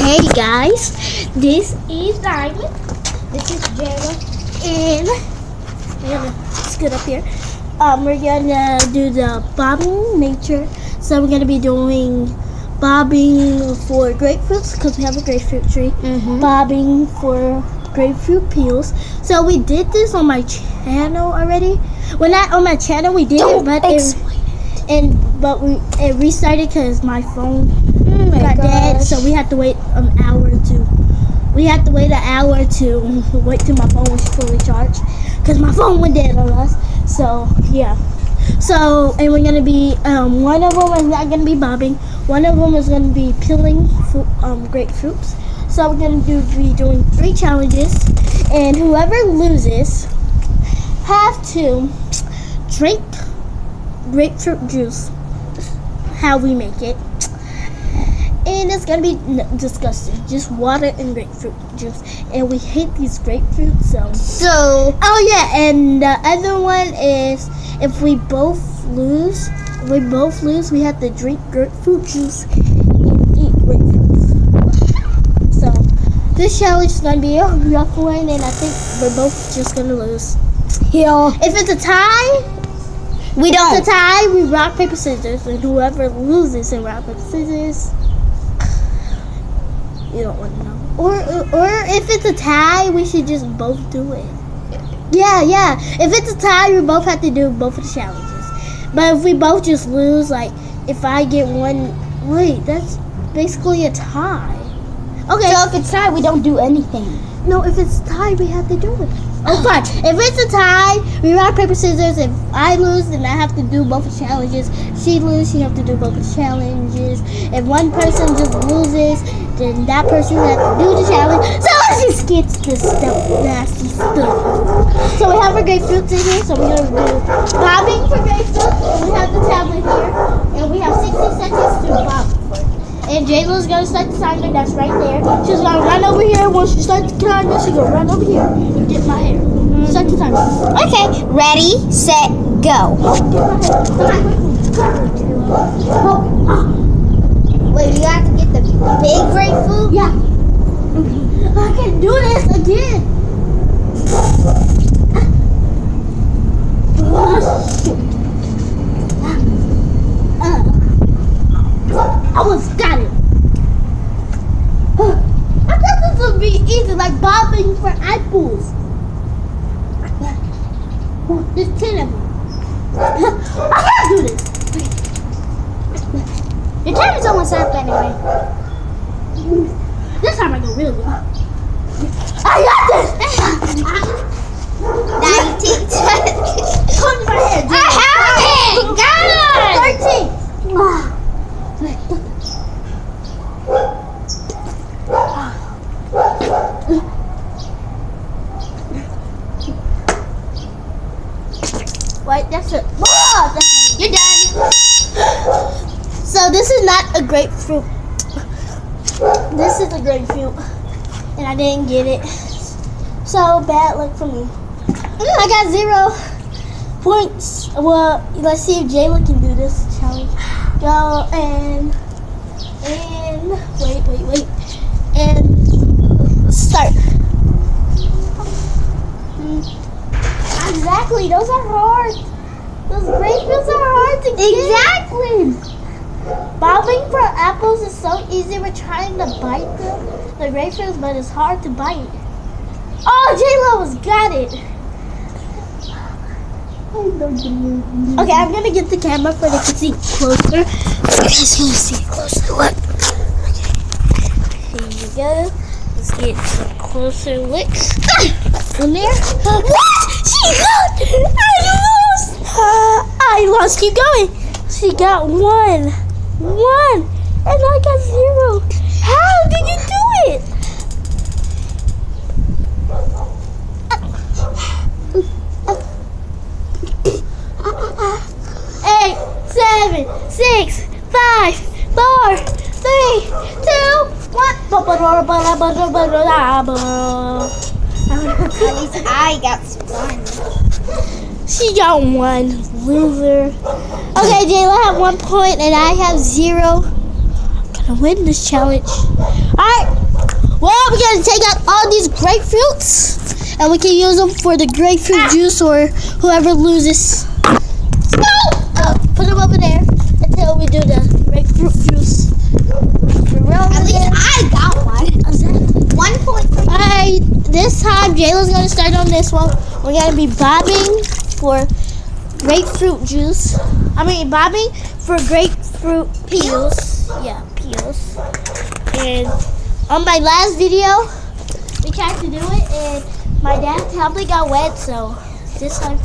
Hey guys, this is Diamond. This is Jayla, and we're gonna scoot up here. We're gonna do the bobbing nature. So we're gonna be doing bobbing for grapefruits because we have a grapefruit tree. Bobbing for grapefruit peels. So we did this on my channel already. Well, not on my channel. We did it, but it restarted because my phone got dead. So we had to wait an hour to. We had to wait an hour to wait till my phone was fully charged because my phone went dead on us. So yeah. So and we're gonna be one of them is not gonna be bobbing. One of them is gonna be peeling grapefruits. So we're gonna be doing 3 challenges, and whoever loses have to drink grapefruit juice. How we make it. And it's gonna be disgusting. Just water and grapefruit juice. And we hate these grapefruits, so. Oh yeah, and the other one is if we both lose, we have to drink grapefruit juice and eat grapefruits. So this challenge is gonna be a rough one, and I think we're both just gonna lose. Yeah. If it's a tie, we rock paper scissors, and whoever loses in rock paper scissors. You don't want to know. Or if it's a tie, we should just both do it. Yeah. If it's a tie, we both have to do both of the challenges. But if we both just lose, like, if I get one... Wait, that's basically a tie. Okay. So if it's tied, we don't do anything. No, if it's a tie, we have to do it. Oh, fine. If it's a tie, we rock, paper, scissors. If I lose, then I have to do both the challenges. She loses, she have to do both the challenges. If one person just loses, then that person has to do the challenge. So let's just get this nasty stuff. So we have our grapefruits in here. So we're going to do bobbing for grapefruit. We have the tablet here. And we have 60 seconds to bob for it. And Jayla's going to start the timer. That's right there. She's going to run over here. Once she starts the timer, she's going to run over here and get my hair. Start the timer. Okay, ready, set, go. Wait, you have to get the big grapefruit? Yeah. I can do this again. I almost got it. I thought this would be easy, like bobbing for apples. There's 10 of them. I can't do this. Your time is almost up anyway. This time I go really good. I got this. 19 seconds. Hold my head. I have it! God! 13. Wait, that's it. Whoa, You're done. so this is not a grapefruit. This is a grapefruit, and I didn't get it. So bad luck for me. I got 0 points. Well, let's see if Jayla can do this challenge. Go and wait, and start. Exactly, those are hard. Those grapefruits are hard to get. Exactly. Bobbing for apples is so easy. We're trying to bite the grapefruits, but it's hard to bite. Oh, J-Lo's got it. Okay, I'm gonna get the camera for they can see closer. You guys can see it closer. Look. Okay, here we go. Let's get some closer looks. In there. What? She got! I lost. Keep going. She got 1, and I got 0. How did you do it? 8, 7, 6, 5, 4, 3, 2, 1. At least I got 1. She got 1. Loser. Okay, Jayla have 1 point and I have 0. and win this challenge. Alright. Well, we're gonna take out all these grapefruits and we can use them for the grapefruit juice or whoever loses. Put them over there until we do the grapefruit juice. At least I got one. 1.3. Alright, this time Jayla's gonna start on this one. We're gonna be bobbing for grapefruit juice. Bobbing for grapefruit peels. Yeah, peels. And on my last video, we tried to do it and my dad probably got wet, so this time